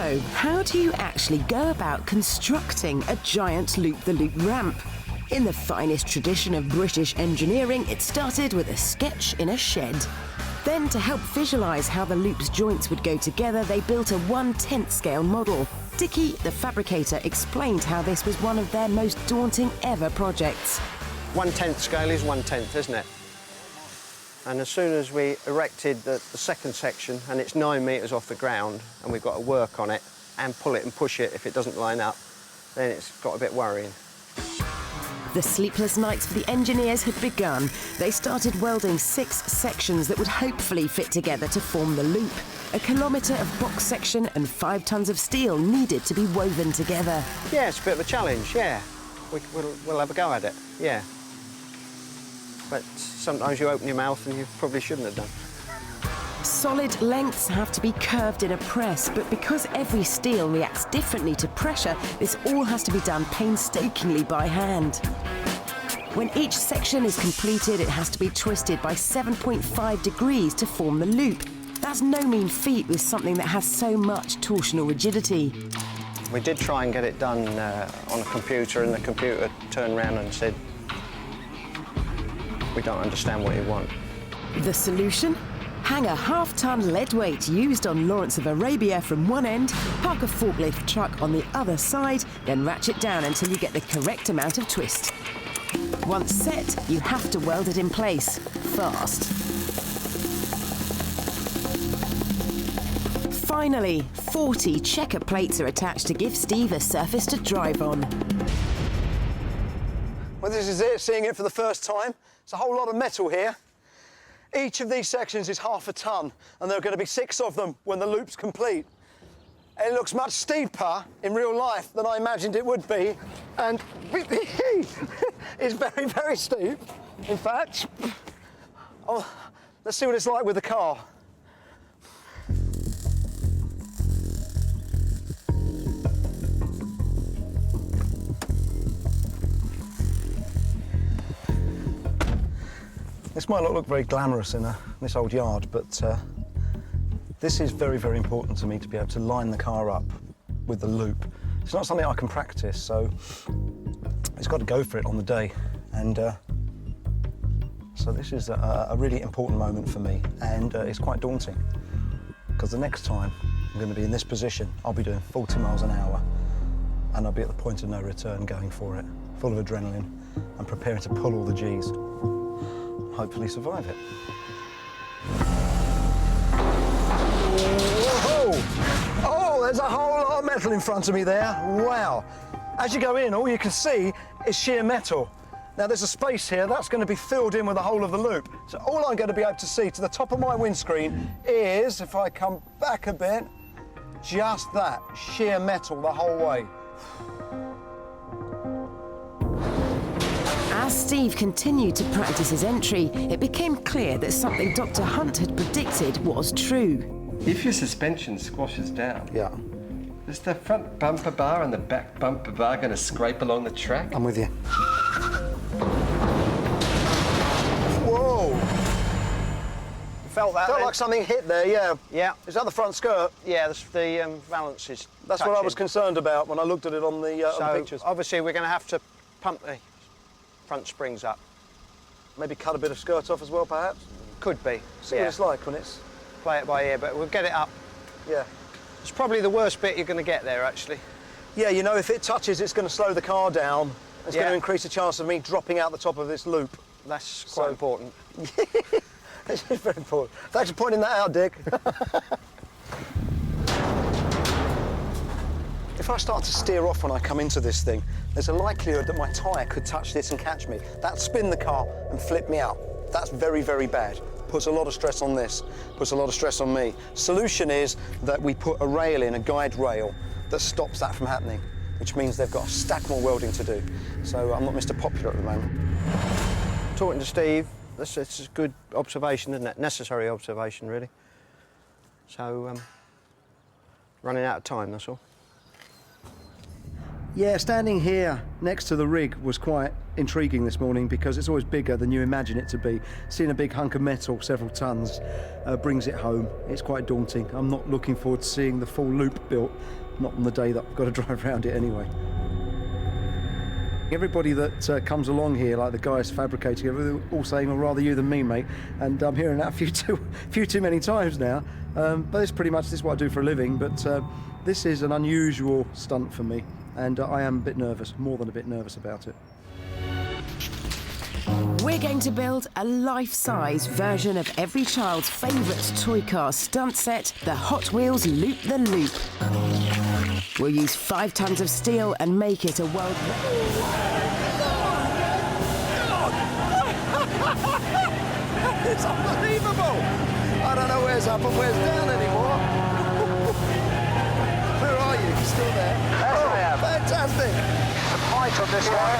So, how do you actually go about constructing a giant loop-the-loop ramp? In the finest tradition of British engineering, it started with a sketch in a shed. Then, to help visualise how the loop's joints would go together, they built a 1/10 scale model. Dickie, the fabricator, explained how this was one of their most daunting ever projects. 1/10 scale is 1/10, isn't it? And as soon as we erected the second section, and it's 9 metres off the ground, and we've got to work on it and pull it and push it if it doesn't line up, then it's got a bit worrying. The sleepless nights for the engineers had begun. They started welding 6 sections that would hopefully fit together to form the loop. A kilometre of box section and 5 tons of steel needed to be woven together. Yeah, it's a bit of a challenge, yeah. We'll have a go at it, yeah. But sometimes you open your mouth and you probably shouldn't have done. Solid lengths have to be curved in a press, but because every steel reacts differently to pressure, this all has to be done painstakingly by hand. When each section is completed, it has to be twisted by 7.5 degrees to form the loop. That's no mean feat with something that has so much torsional rigidity. We did try and get it done on a computer, and the computer turned around and said, "We don't understand what you want." The solution? Hang a half-ton lead weight used on Lawrence of Arabia from one end, park a forklift truck on the other side, then ratchet down until you get the correct amount of twist. Once set, you have to weld it in place, fast. Finally, 40 checker plates are attached to give Steve a surface to drive on. Well, this is it, seeing it for the first time. It's a whole lot of metal here. Each of these sections is half a ton, and there are going to be 6 of them when the loop's complete. It looks much steeper in real life than I imagined it would be, and it's very, very steep. In fact, let's see what it's like with the car. This might not look very glamorous in this old yard, but this is very, very important to me to be able to line the car up with the loop. It's not something I can practice, so it's got to go for it on the day. And so this is a really important moment for me, and it's quite daunting, because the next time I'm going to be in this position, I'll be doing 40 miles an hour, and I'll be at the point of no return going for it, full of adrenaline, and preparing to pull all the G's. Hopefully survive it. Whoa! Oh, there's a whole lot of metal in front of me there. Wow. As you go in, all you can see is sheer metal. Now, there's a space here that's going to be filled in with the whole of the loop. So all I'm going to be able to see to the top of my windscreen is, if I come back a bit, just that, sheer metal the whole way. As Steve continued to practice his entry, it became clear that something Dr. Hunt had predicted was true. If your suspension squashes down, Yeah. is the front bumper bar and the back bumper bar going to scrape along the track? I'm with you. Whoa! Felt that? Felt like something hit there, yeah. Yeah. Is that the front skirt? Yeah, the valance is That's what I was concerned about when I looked at it on the pictures. Obviously, we're going to have to pump the front springs up. Maybe cut a bit of skirt off as well, perhaps? Could be. See what it's like when it's... Play it by ear, but we'll get it up. Yeah. It's probably the worst bit you're going to get there, actually. Yeah, you know, if it touches, it's going to slow the car down. It's going to increase the chance of me dropping out the top of this loop. That's quite important. It's very important. Thanks for pointing that out, Dick. If I start to steer off when I come into this thing, there's a likelihood that my tyre could touch this and catch me. That'd spin the car and flip me out. That's very, very bad. Puts a lot of stress on this, puts a lot of stress on me. Solution is that we put a rail in, a guide rail, that stops that from happening, which means they've got a stack more welding to do. So I'm not Mr. Popular at the moment. Talking to Steve, that's a good observation, isn't it? Necessary observation, really. So, running out of time, that's all. Yeah, standing here next to the rig was quite intriguing this morning because it's always bigger than you imagine it to be. Seeing a big hunk of metal, several tons, brings it home. It's quite daunting. I'm not looking forward to seeing the full loop built, not on the day that I've got to drive around it anyway. Everybody that comes along here, like the guys fabricating it, they're all saying, well, rather you than me, mate. And I'm hearing that a few too many times now. But it's pretty much, this is what I do for a living, but this is an unusual stunt for me. And I am a bit nervous, more than a bit nervous about it. We're going to build a life-size version of every child's favourite toy car stunt set, the Hot Wheels Loop the Loop. We'll use 5 tons of steel and make it a world... It's unbelievable! I don't know where's up and where's down anymore. Where are you? You still there? Yes, I am. Fantastic! The height on this one